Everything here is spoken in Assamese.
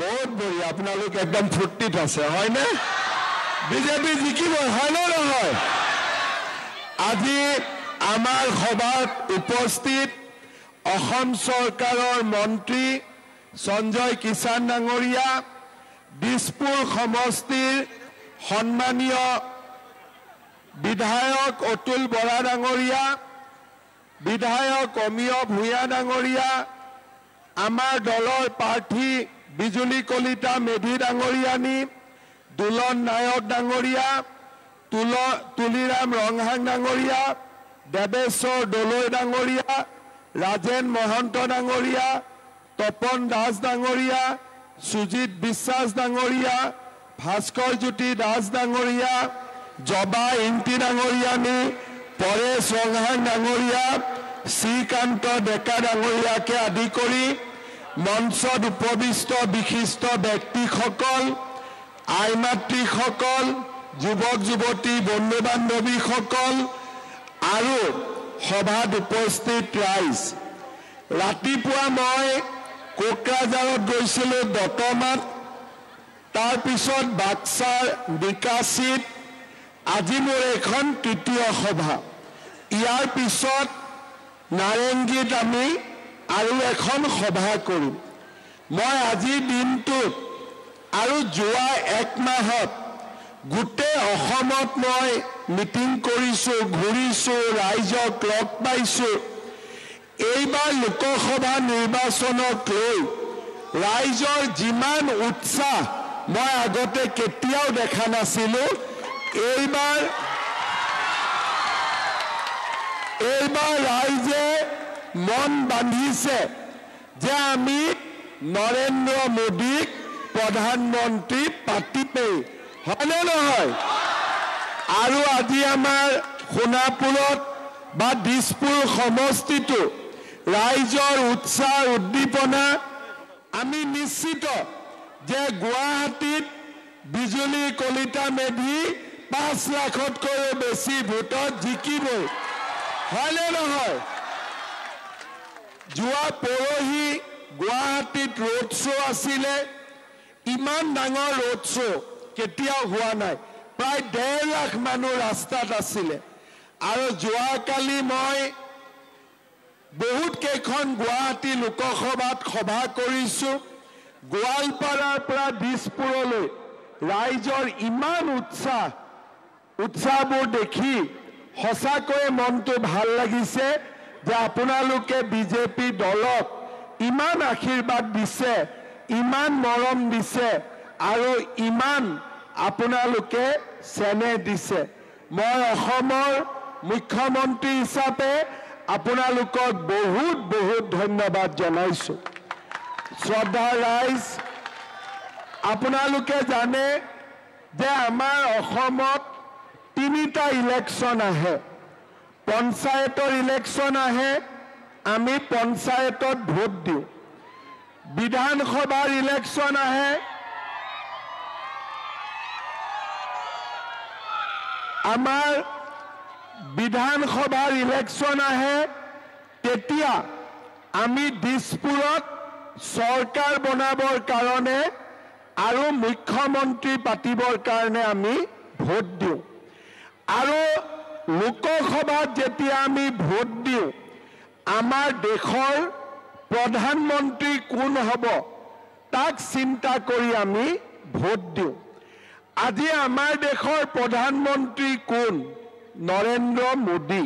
বহুত বঢ়িয়া আপোনালোক একদম ফূৰ্তিত আছে হয়নে বিজেপি জিকিব হয়নে নহয় আজি আমাৰ সভাত উপস্থিত অসম চৰকাৰৰ মন্ত্ৰী সঞ্জয় কিষাণ ডাঙৰীয়া দিছপুৰ সমষ্টিৰ সন্মানীয় বিধায়ক অতুল বৰা ডাঙৰীয়া বিধায়ক অমিয় ভূঞা ডাঙৰীয়া আমাৰ দলৰ প্ৰাৰ্থী বিজুলী কলিতা মেধি ডাঙৰীয়ানী দুলন নায়ক ডাঙৰীয়া তুলিৰাম ৰংহাং ডাঙৰীয়া দেৱেশ্বৰ দলৈ ডাঙৰীয়া ৰাজেন মহন্ত ডাঙৰীয়া তপন দাস ডাঙৰীয়া সুজিত বিশ্বাস ডাঙৰীয়া ভাস্কৰ জ্যোতি দাস ডাঙৰীয়া জবা ইন্তি ডাঙৰীয়ানী পৰেশ ৰংহাং ডাঙৰীয়া শ্ৰীকান্ত ডেকা ডাঙৰীয়াকে আদি কৰি মঞ্চত উপবিষ্ট বিশিষ্ট ব্যক্তিসকল আইমাতৃসকল যুৱক যুৱতী বন্ধু বান্ধৱীসকল আৰু সভাত উপস্থিত ৰাইজ ৰাতিপুৱা মই কোকৰাঝাৰত গৈছিলোঁ দতমাত তাৰপিছত বাক্সাৰ বিকাশিত আজি মোৰ এখন তৃতীয় সভা ইয়াৰ পিছত নাৰেংগীত আমি আৰু এখন সভা কৰিম মই আজি দিনটোত আৰু যোৱা এক মাহত গোটেই অসমত মই মিটিং কৰিছোঁ ঘূৰিছোঁ ৰাইজক লগ পাইছোঁ এইবাৰ লোকসভা নিৰ্বাচনক লৈ ৰাইজৰ যিমান উৎসাহ মই আগতে কেতিয়াও দেখা নাছিলোঁ এইবাৰ ৰাইজে মন বান্ধিছে যে আমি নৰেন্দ্ৰ মোদীক প্ৰধানমন্ত্ৰী পাতিমেই হয়নে নহয় আৰু আজি আমাৰ সোণাপুৰত বা দিছপুৰ সমষ্টিটো ৰাইজৰ উৎসাহ উদ্দীপনা আমি নিশ্চিত যে গুৱাহাটীত বিজুলী কলিতা মেধি 5 লাখতকৈও বেছি ভোটত জিকিবই হয়নে নহয় যোৱা পৰহি গুৱাহাটীত ৰোড শ্ব' আছিলে ইমান ডাঙৰ ৰোড শ্ব' কেতিয়াও হোৱা নাই প্ৰায় 1.5 লাখ মানুহ ৰাস্তাত আছিলে আৰু যোৱাকালি মই বহুত কেইখন গুৱাহাটী লোকসভাত সভা কৰিছোঁ গোৱালপাৰাৰ পৰা দিছপুৰলৈ ৰাইজৰ ইমান উৎসাহবোৰ দেখি সঁচাকৈ মনটো ভাল লাগিছে যে আপোনালোকে বিজেপি দলক ইমান আশীৰ্বাদ দিছে ইমান মৰম দিছে আৰু ইমান আপোনালোকে চেনেহ দিছে মই অসমৰ মুখ্যমন্ত্ৰী হিচাপে আপোনালোকক বহুত বহুত ধন্যবাদ জনাইছোঁ শ্ৰদ্ধাৰ ৰাইজ আপোনালোকে জানে যে আমাৰ অসমত 3টা ইলেকশ্যন আহে পঞ্চায়তৰ ইলেকশ্যন আহে আমি পঞ্চায়তত ভোট দিওঁ বিধানসভাৰ ইলেকশ্যন আহে আমাৰ বিধানসভাৰ ইলেকশ্যন আহে তেতিয়া আমি দিছপুৰত চৰকাৰ বনাবৰ কাৰণে আৰু মুখ্যমন্ত্ৰী পাতিবৰ কাৰণে আমি ভোট দিওঁ আৰু লোকসভাত যেতিয়া আমি ভোট দিওঁ আমাৰ দেশৰ প্ৰধানমন্ত্ৰী কোন হ'ব তাক চিন্তা কৰি আমি ভোট দিওঁ আজি আমাৰ দেশৰ প্ৰধানমন্ত্ৰী কোন নৰেন্দ্ৰ মোদী